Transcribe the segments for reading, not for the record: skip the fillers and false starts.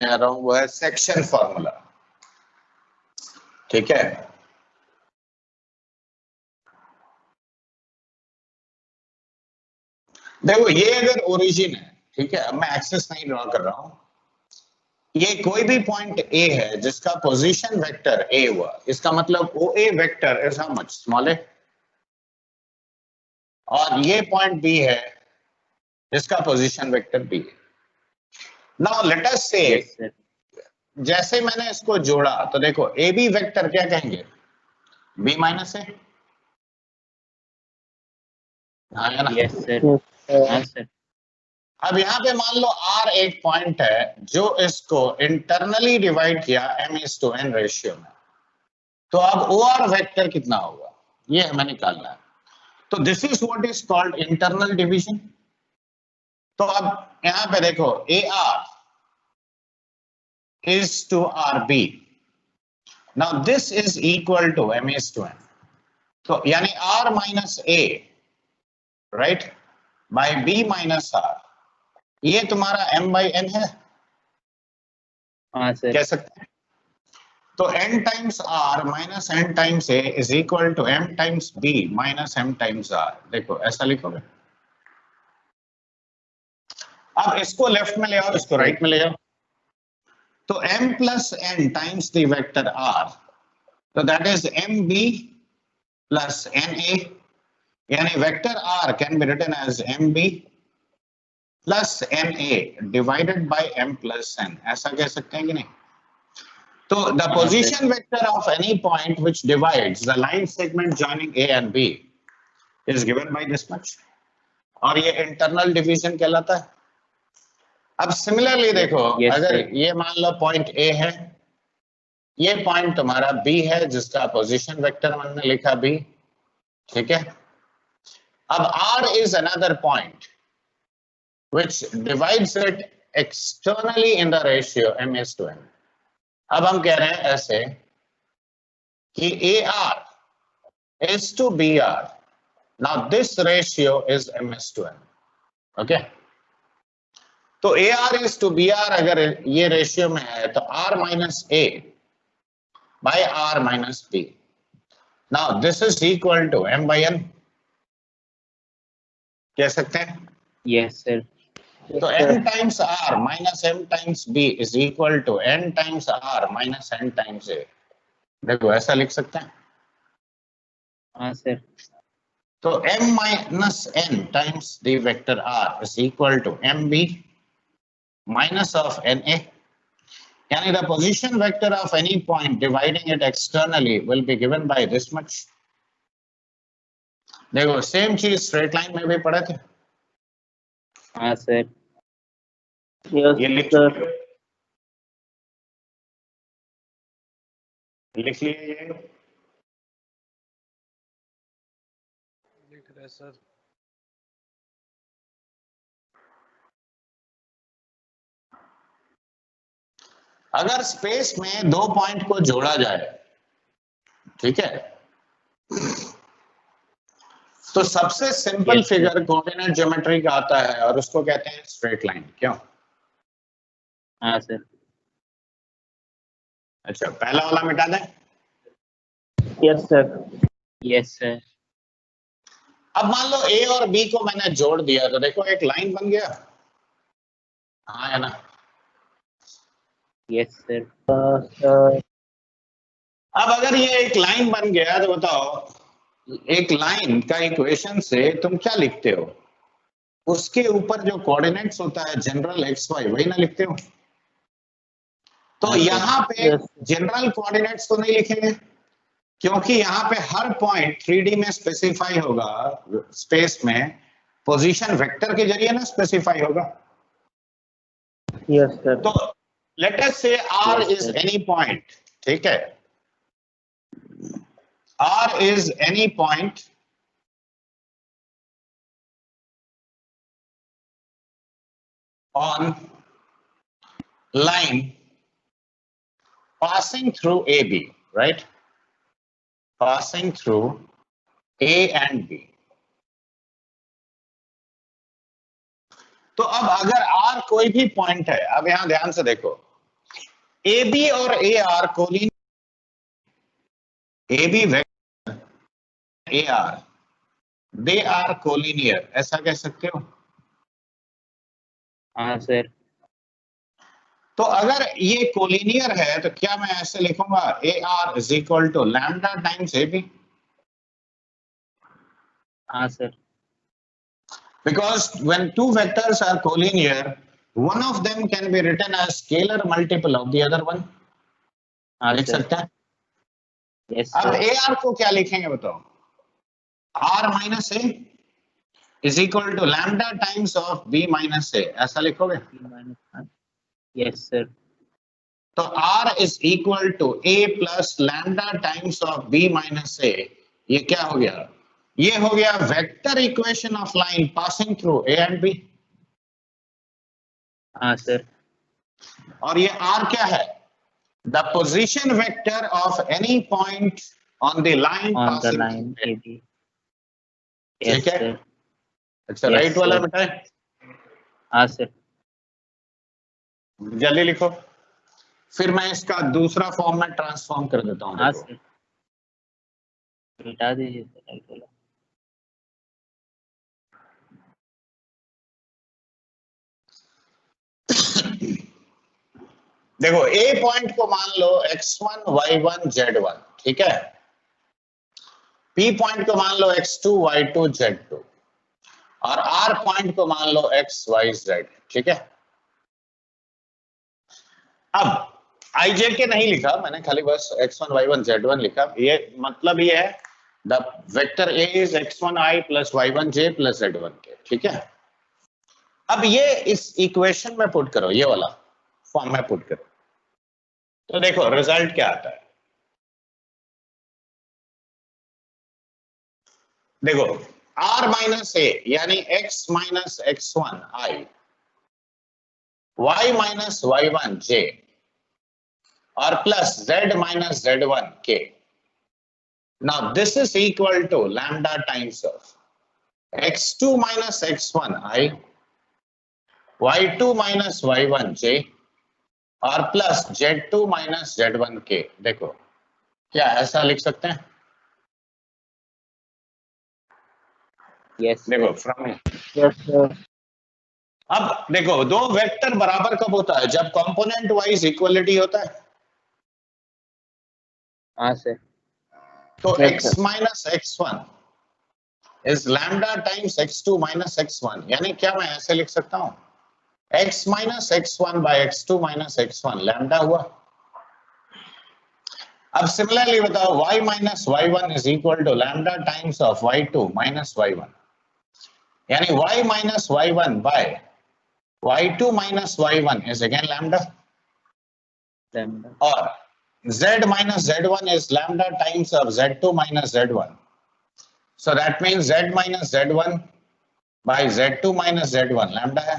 कह रहा हूं वो है सेक्शन फॉर्मूला। ठीक है, देखो ये अगर ओरिजिन है, ठीक है, अब मैं एक्सेस नहीं ड्रॉ कर रहा हूं, ये कोई भी पॉइंट ए है जिसका पोजीशन वेक्टर ए हुआ, इसका मतलब O A vector is how much, small a, और ये पॉइंट बी है जिसका पोजीशन वेक्टर बी है। नाउ लेट अस से जैसे मैंने इसको जोड़ा तो देखो ए बी वेक्टर क्या कहेंगे, बी माइनस ए, हाँ या ना? यस सर, हाँ सर। अब यहाँ पे मान लो R एक पॉइंट है जो इसको इंटरनली डिवाइड किया m/n रेशियो में, तो अब OR वेक्टर कितना होगा ये हमें निकालना है। तो this is what is called internal division. तो अब यहाँ पे देखो AR is to RB, now this is equal to m/n, तो यानी R minus A right by B minus R, ये तुम्हारा m/n है, हाँ सर, कह सकते हैं। तो n times R minus n times A is equal to m times B minus m times R। देखो ऐसा लिखोगे, अब इसको लेफ्ट में ले आओ, इसको राइट में ले आओ, तो m plus n times the vector R, तो that is mb plus na, यानी vector R can be written as mb plus na divided by m plus n, ऐसा कह सकते हैं कि नहीं? So the position vector of any point which divides the line segment joining A and B is given by this much, और ये internal division कहलाता है। अब similarly देखो, अगर ये मान लो point A है, ये point तुम्हारा B है जिसका position vector मैंने लिखा B, ठीक है। अब R is another point which divides it externally in the ratio m/n। अब हम कह रहे हैं ऐसे कि AR is to BR, now this ratio is m/n, okay? तो AR is to BR अगर ये रेशियो में है तो R minus A by R minus B, now this is equal to m/n, कह सकते हैं? Yes sir. तो n times R minus m times B is equal to n times R minus n times A। देखो ऐसा लिख सकते हैं, हाँ सर। तो m minus n times the vector R is equal to mb minus of na, यानी the position vector of any point dividing it externally will be given by this much. देखो same चीज straight line में भी पढ़े थे। हाँ sir. ये लिख लिए ये लिख रहे सर। अगर स्पेस में दो पॉइंट को जोड़ा जाए, ठीक है, तो सबसे सिंपल फिगर कोऑर्डिनेट ज्योमेट्री का आता है और उसको कहते हैं स्ट्रेट लाइन। क्यों? हाँ सर। अच्छा, पहला वाला मिटा दें? Yes sir. Yes sir. अब मान लो ए और बी को मैंने जोड़ दिया तो देखो एक लाइन बन गया, हाँ है ना? Yes sir. अब अगर ये एक लाइन बन गया तो बताओ, एक लाइन का इक्वेशन से तुम क्या लिखते हो? उसके ऊपर जो कोऑर्डिनेट्स होता है जनरल एक्स वाई, वही ना लिखते हो। तो यहाँ पे जनरल कोऑर्डिनेट्स तो नहीं लिखेंगे क्योंकि यहाँ पे हर पॉइंट 3D में स्पेसिफाई होगा, स्पेस में पोजीशन वेक्टर के जरिए ना स्पेसिफाई होगा। Yes sir. तो लेट अस से R इज एनी पॉइंट, ठीक है, R is any point on line passing through AB, right? Passing through A and B. तो अब अगर R कोई भी पॉइंट है, अब यहां ध्यान से देखो, ए बी और A R collinear, A B vector A R they are collinear, ऐसा कह सकते हो। हाँ सर। तो अगर ये कोलिनियर है तो क्या मैं ऐसे लिखूंगा A R is equal to lambda times A B, हाँ sir. because when two vectors are collinear, one of them can be written as scalar multiple of the other one, हाँ लिख सर। सकते हैं। यस अब sir. A R को क्या लिखेंगे बताओ, r minus a is equal to lambda times of b minus a, ऐसा लिखोगे। Yes sir. तो r is equal to a plus lambda times of b minus a, ये क्या हो गया, ये हो गया vector equation of line passing through a and b. हाँ सर। और ये आर क्या है, the position vector of any point on the line on the passing line through a A, B. ठीक यस है। सर। अच्छा Yes, राइट वाला sir. बेटा है, हाँ सर। जल्दी लिखो, फिर मैं इसका दूसरा फॉर्म में ट्रांसफॉर्म कर देता हूं। हाँ देखो सर, मिटा दीजिए सर राइट वाला। देखो ए पॉइंट को मान लो x1 y1 z1, ठीक है। P पॉइंट को मान लो x2 y2 z2 और R पॉइंट को मान लो x y z, ठीक है। अब ij के नहीं लिखा मैंने, खाली बस x1 y1 z1 लिखा। ये मतलब ये है the vector a is x1i plus y1 j plus z1 k, ठीक है। अब ये इस इक्वेशन में पुट करो, ये वाला फॉर्म में पुट करो, तो देखो रिजल्ट क्या आता है। देखो r माइनस ए यानी x minus x1 i, y minus y1 j और plus z minus z1 k। Now this is equal to lambda times of x2 minus x1 i, y2 minus y1 j और plus z2 minus z1 k। देखो क्या ऐसा लिख सकते हैं, yes देखो from. Yes sir. अब देखो दो वेक्टर बराबर कब होता है, जब कंपोनेंट वाइज इक्वलिटी होता है। हाँ सर। तो Yes, x sir. Minus x1 is lambda times x2 minus x1, यानी क्या मैं ऐसे लिख सकता हूं x minus x1 bye x2 minus x1 lambda हुआ। अब सिमिलरली बताओ y minus y1 is equal to lambda times of y2 minus y1, यानी y minus y1 bye y2 minus y1 is again lambda, lambda. और z minus z1 is lambda times of z2 minus z1. So that means z minus z1 by z2 minus z1 lambda है।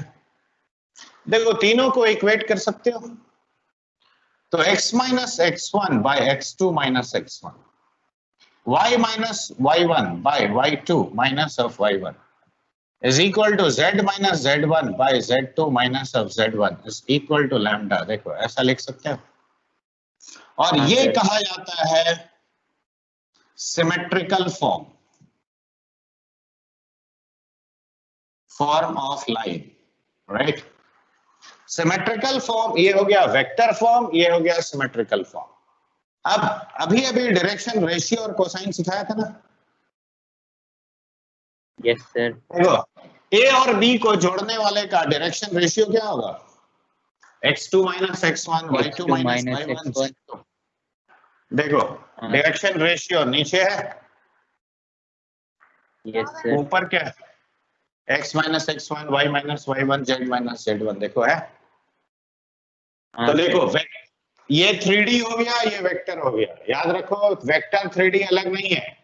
देखो तीनों को equate कर सकते हो, तो x minus x1 by x2 minus x1, y minus y1 by y2 minus of y1 is equal to z minus z1 by z2 minus of z1 is equal to lambda। देखो ऐसा लिख सकते हो, और हाँ, ये sir. कहा जाता है symmetrical form, form of line, right. Symmetrical form ये हो गया वेक्टर फॉर्म, ये हो गया सिमेट्रिकल फॉर्म। अब अभी डायरेक्शन रेशियो और कोसाइन सिखाया था ना। Yes sir. देखो ए और बी को जोड़ने वाले का डायरेक्शन रेशियो क्या होगा, x2 minus x1 y2 minus y1 z2। देखो हाँ, डायरेक्शन रेशियो नीचे है, यस सर। ऊपर क्या है x minus x1 y minus y1 z minus z1, देखो है। हाँ, तो sir. देखो ये 3D हो गया, ये वेक्टर हो गया। याद रखो वेक्टर 3D अलग नहीं है,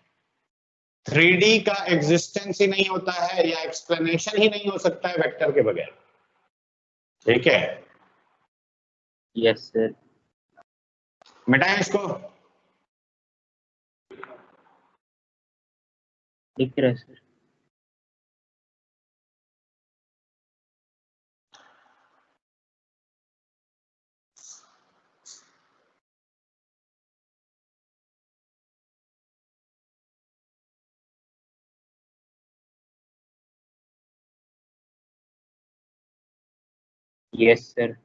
3D का एग्जिस्टेंस ही नहीं होता है या एक्सप्लेनेशन ही नहीं हो सकता है वेक्टर के बगैर, ठीक है। Yes sir. मिटाएं इसको, लिख रहे sir. Yes, sir.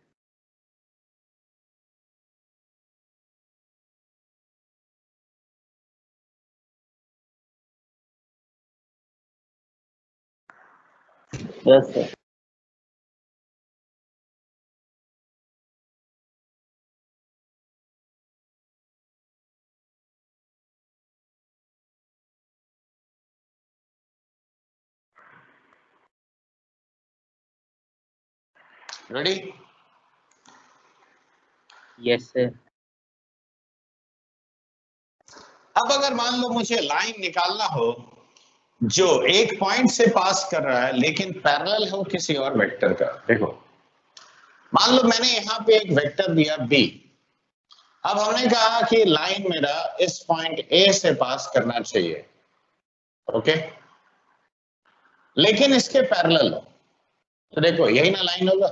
Yes, sir. Ready? Yes, sir. अब अगर मान लो मुझे लाइन निकालना हो जो एक पॉइंट से पास कर रहा है लेकिन पैरेलल हो किसी और वेक्टर का। देखो, मान लो मैंने यहां पे एक वेक्टर दिया बी। अब हमने कहा कि लाइन मेरा इस पॉइंट ए से पास करना चाहिए, ओके, लेकिन इसके पैरेलल हो। तो देखो यही ना लाइन होगा।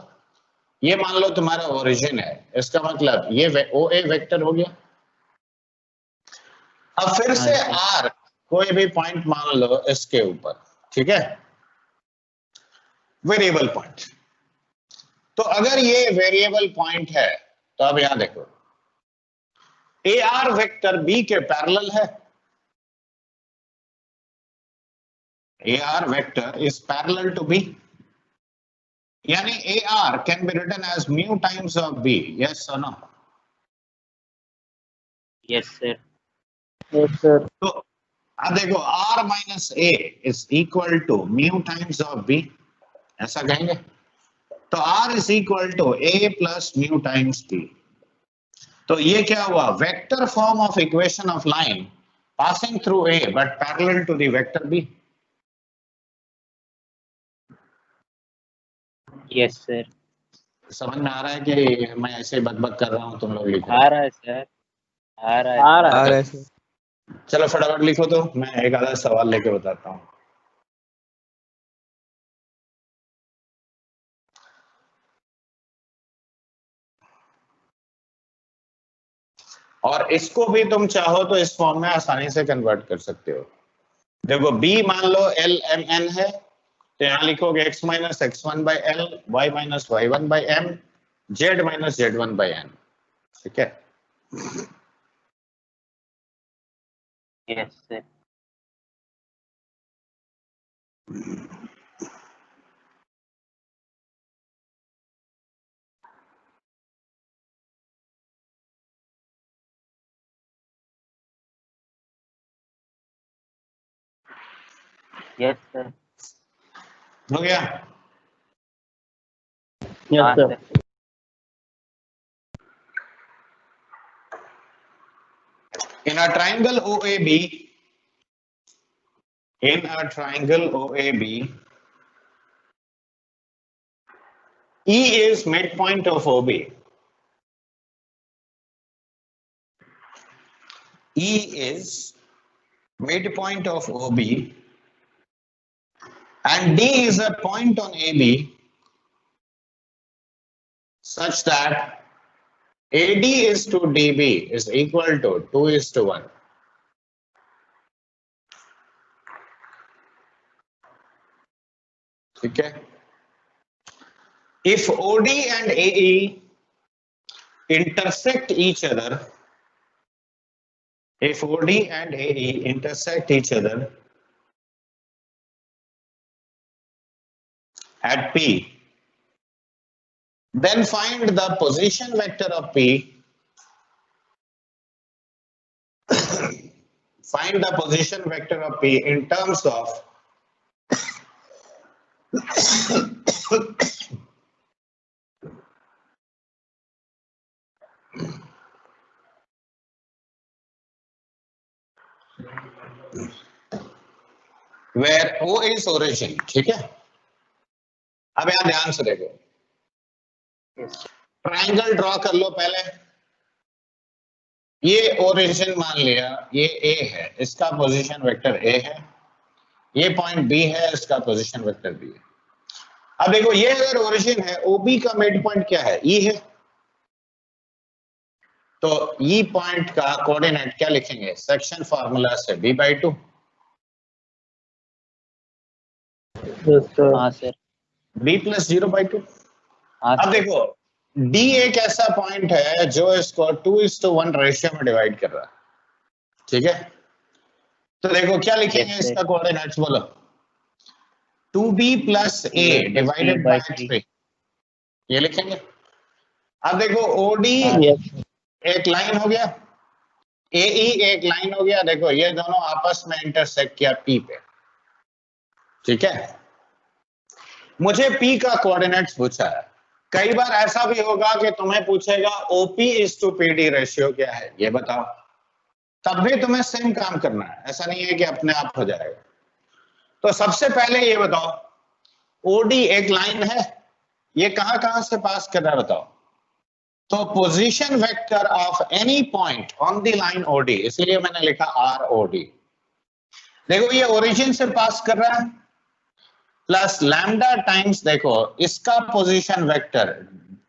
ये मान लो तुम्हारा ओरिजिन है, इसका मतलब ये ओ ए वेक्टर हो गया। अब फिर से आर कोई भी पॉइंट मान लो इसके ऊपर, ठीक है, वेरिएबल पॉइंट। तो अगर ये वेरिएबल पॉइंट है तो अब यहां देखो, ए आर वेक्टर बी के पैरेलल है। A r vector is parallel to b, यानी a r can be written as mu times of b. Yes और no? Yes, sir. Yes, sir. तो अब देखो r minus a is equal to mu times of b, ऐसा कहेंगे। तो r is equal to a plus mu times b. तो ये क्या हुआ? Vector form of equation of line passing through a but parallel to the vector b। Yes, sir. समझ में आ रहा है कि मैं ऐसे बकबक कर रहा हूं, तुम लोग लिखो? आ रहा है सर, आ रहा है सर। चलो फटाफट लिखो, तो मैं एक आधा सवाल लेके बताता हूँ। और इसको भी तुम चाहो तो इस फॉर्म में आसानी से कन्वर्ट कर सकते हो। देखो b मान लो एल एम एन है, तो यहां लिखोगे x minus X one by L, Y minus Y one by M, Z minus Z one by N. ठीक है? Yes, sir. Yes, sir. हो गया? Yes, sir. In a triangle OAB, in a triangle OAB, E is midpoint of OB. E is midpoint of OB and D is a point on AB such that AD is to DB is equal to 2:1. ठीक है? If OD and AE intersect each other, if OD and AE intersect each other at P, then find the position vector of P. Find the position vector of P in terms of where O is origin. ठीक है? अब यहां ध्यान से देखो, triangle draw कर लो पहले। ये ओरिजिन मान लिया, ये A है, इसका पोजीशन वेक्टर A है। ये पॉइंट B है, इसका पोजीशन वेक्टर B है। अब देखो, ये अगर ओरिजिन है, OB का मिड पॉइंट क्या है? E है। तो E पॉइंट का कोऑर्डिनेट क्या लिखेंगे? सेक्शन फार्मूला से B/2। Yes, sir. हाँ सर। B + 0/2। हाँ अब सर। देखो डी एक ऐसा पॉइंट है जो इसको 2:1 रेशियो में डिवाइड कर रहा है, ठीक है। तो देखो क्या लिखेंगे Yes, इसका sir. कोऑर्डिनेट्स बोलो, 2b plus A 2a plus b divided by by 3. 3, ये लिखेंगे। अब देखो ओडी Yes. एक लाइन हो गया, एई एक लाइन हो गया, देखो ये दोनों आपस में इंटरसेक्ट किया पी पे, ठीक है। मुझे पी का कोऑर्डिनेट्स पूछा है। कई बार ऐसा भी होगा कि तुम्हें पूछेगा OP is to PD ratio क्या है ये बताओ, तब भी तुम्हें सेम काम करना है, ऐसा नहीं है कि अपने आप हो जाएगा। तो सबसे पहले ये बताओ, ओडी एक लाइन है, ये कहां कहां से पास कर रहा है बताओ। तो position vector of any point on the line OD, इसलिए मैंने लिखा आर ओडी। देखो ये ओरिजिन से पास कर रहा है, प्लस लैम्डा टाइम्स देखो इसका position vector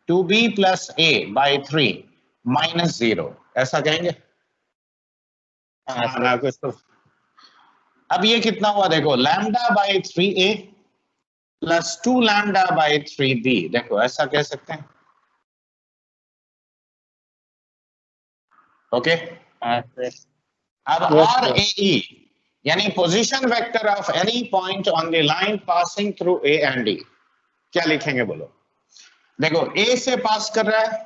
2b plus A by 3 minus 0, ऐसा कहेंगे। हाँ ना कुछ तो अब ये कितना हुआ देखो, lambda by 3a plus 2 lambda by 3b, देखो ऐसा कह सकते हैं, ओके। हाँ सर. अब Yes, आर sir. ए ई यानी position vector of any point on the line passing through a and D, क्या लिखेंगे बोलो। देखो ए से पास कर रहा है,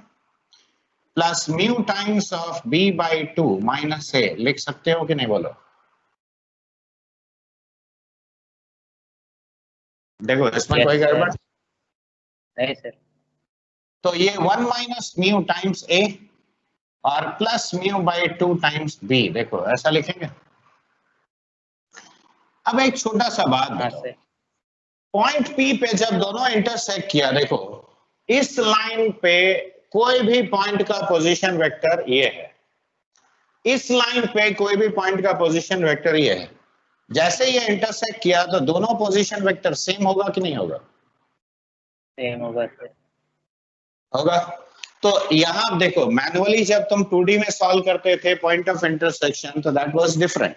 plus mu times of b by 2 minus a, लिख सकते हो कि नहीं बोलो। देखो इसमें Yes, कोई sir. गड़बड़, नहीं सर. तो ये 1 माइनस म्यू टाइम्स ए और plus mu by 2 times B, देखो ऐसा लिखेंगे। अब एक छोटा सा बात हाँ बताओ, सर. पॉइंट पी पे जब दोनों इंटरसेक्ट किया, देखो इस लाइन पे कोई भी पॉइंट का पोजीशन वेक्टर ये है, इस लाइन पे कोई भी पॉइंट का पोजीशन वेक्टर ये है। जैसे ये इंटरसेक्ट किया तो दोनों पोजीशन वेक्टर सेम होगा कि नहीं होगा, सेम होगा सर. होगा। तो यहां देखो मैनुअली जब तुम 2D में सॉल्व करते थे पॉइंट ऑफ इंटरसेक्शन, तो दैट वाज डिफरेंट।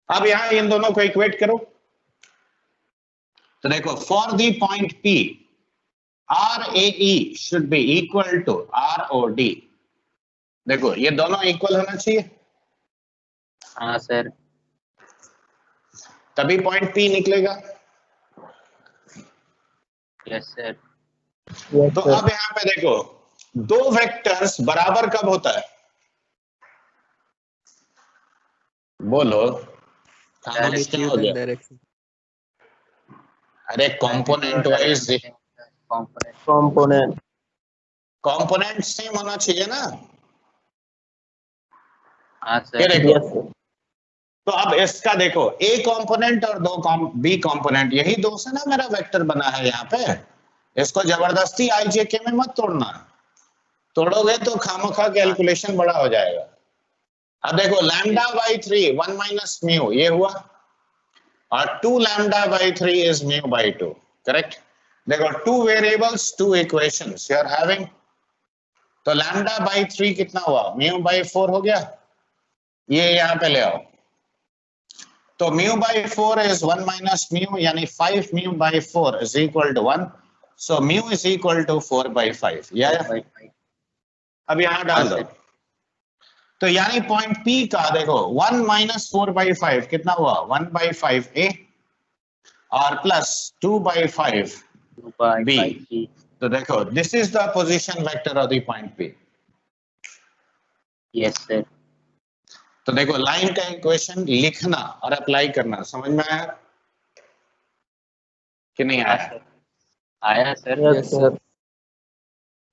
अब यहां इन दोनों को इक्वेट करो, तो देखो for the point P RAE should be equal to ROD, देखो ये दोनों इक्वल होना चाहिए, हाँ सर. तभी पॉइंट P निकलेगा। Yes sir. Yes, तो sir. अब यहां पे देखो दो वेक्टर्स बराबर कब होता है, बोलो। खामोश क्या हो गया, डायरेक्शन अरे component wise Component. Component. Component same होना चाहिए ना। हाँ ये सर. देखो Yes, sir. तो अब इसका देखो ए कंपोनेंट और बी कंपोनेंट, यही दो से ना मेरा वेक्टर बना है यहाँ पे, इसको जबरदस्ती आईजेके में मत तोड़ना, तोड़ोगे तो खामखा कैलकुलेशन बड़ा हो जाएगा। अब देखो लैम्डा बाई 3 1 माइनस म्यू ये हुआ, और 2 lambda by 3 is mu by 2, correct. देखो 2 variables 2 equations you are having, तो लैम्डा बाई 3 कितना हुआ, म्यू बाई 4 हो गया, ये यहाँ पे ले आओ। तो mu by 4 is 1 minus mu, यानी 5 mu by 4 is equal to 1, so mu is equal to 4 by 5, या अब यहां डाल दो। तो यानी पॉइंट P का देखो 1 माइनस 4 बाई 5 कितना हुआ, 1 बाई 5 A और प्लस 2 बाई 5 B। तो देखो this is the position vector of the point P। Yes sir. तो देखो लाइन का इक्वेशन लिखना और अप्लाई करना समझ में आया कि नहीं हाँ आया। सर. आया सर. Yes, sir.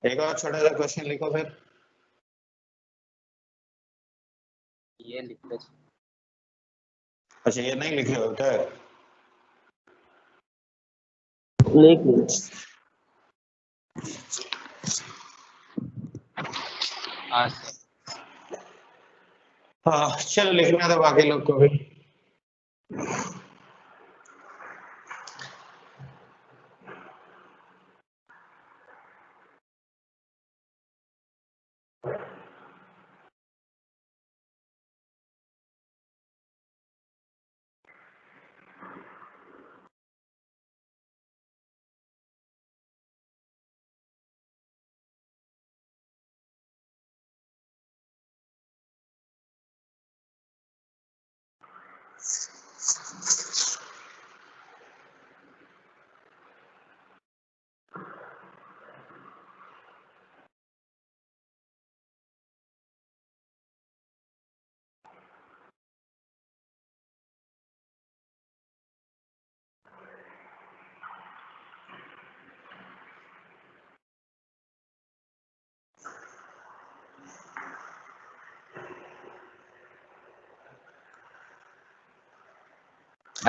एक और छोटा सा क्वेश्चन लिखो फिर। ये लिख लो. अच्छा ये नहीं लिखे हो क्या, लिख लीजिए. हाँ सर. हाँ चलो लिखना था बाकी लोग को भी।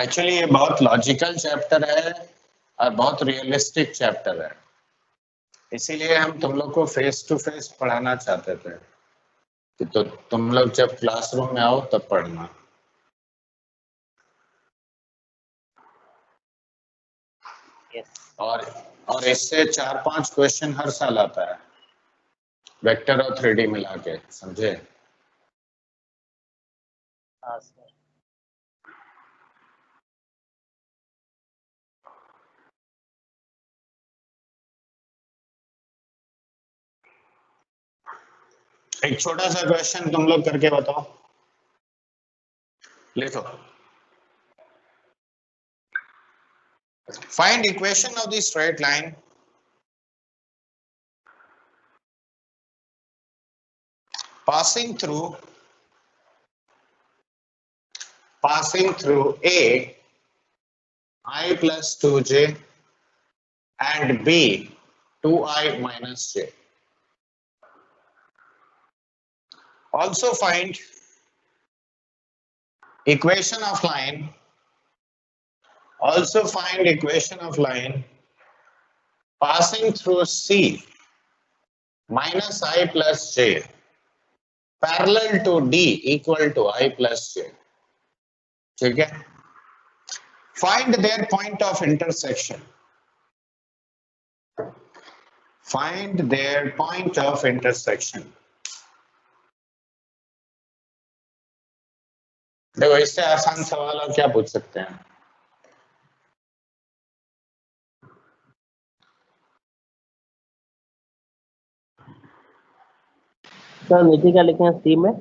एक्चुअली ये बहुत लॉजिकल चैप्टर है और बहुत रियलिस्टिक चैप्टर है, इसीलिए हम तुम लोग को फेस टू फेस पढ़ाना चाहते थे कि तो तुम लोग जब क्लासरूम में आओ तब पढ़ना। यस और इससे 4-5 क्वेश्चन हर साल आता है, वेक्टर और 3D मिला के, समझे? हाँ सर। एक छोटा सा क्वेश्चन तुम लोग करके बताओ, लिखो। Find equation of the straight line passing through A I plus 2j and B 2I minus j. Also find equation of line. Also find equation of line passing through C minus I plus j parallel to D equal to I plus j. ठीक है? Find their point of intersection. Find their point of intersection. देखो इससे आसान सवाल आप क्या पूछ सकते हैं? सर नीचे क्या लिखे हैं सी में?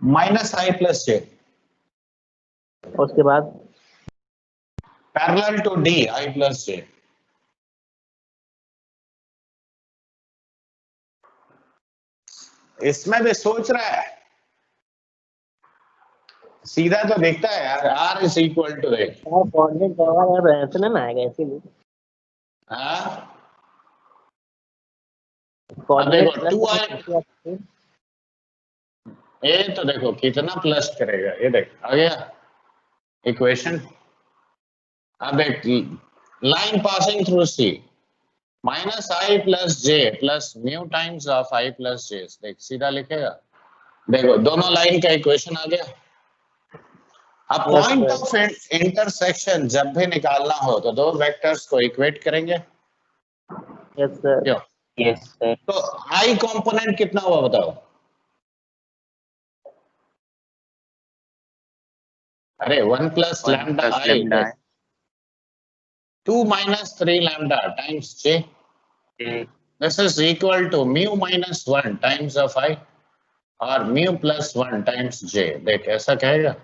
माइनस आई प्लस जे उसके बाद parallel to d i plus j. इसमें भी सोच रहा है, सीधा तो देखता है यार, R is equal to A. Coordinate करवा ऐसे नहीं ना आएगा, इसीलिए हाँ कोऑर्डिनेट टू आई ए तो देखो कितना प्लस करेगा, ये देख आ गया इक्वेशन। अब एक line passing through c minus i plus j plus mu times of i plus j, देख सीधा लिखेगा। देखो दोनों लाइन का इक्वेशन आ गया। अब पॉइंट ऑफ इंटरसेक्शन जब भी निकालना हो तो दो वेक्टर्स को इक्वेट करेंगे। Yes sir. क्यों? Yes sir. तो आई कंपोनेंट कितना हुआ बताओ? अरे 1 plus lambda i 2 minus 3 lambda times j. This is equal to mu minus 1 times of I or mu plus 1 times j. देख ऐसा कहेगा?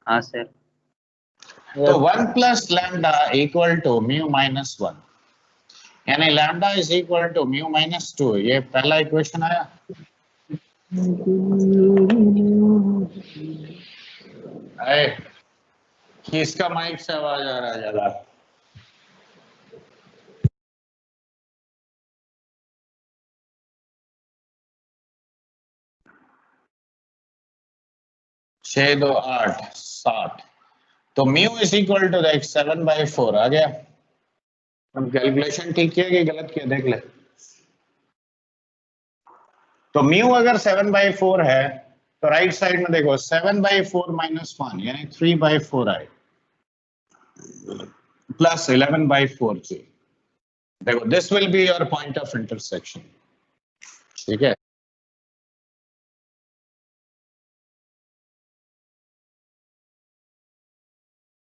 हाँ सर। तो 1 plus lambda equal to mu minus 1 यानी lambda is equal to mu minus 2। ये पहला equation आया। अरे किसका माइक से आवाज आ रहा है ज्यादा? छः दो आठ 60। तो म्यू इज इक्वल टू 7/4 आ गया। हम कैलकुलेशन ठीक किया कि गलत किया देख ले। तो म्यू अगर 7/4 है तो राइट साइड में देखो 7/4 माइनस 1 यानी 3/4 आई प्लस 11/4 जी। देखो this will be your point of intersection. ठीक है,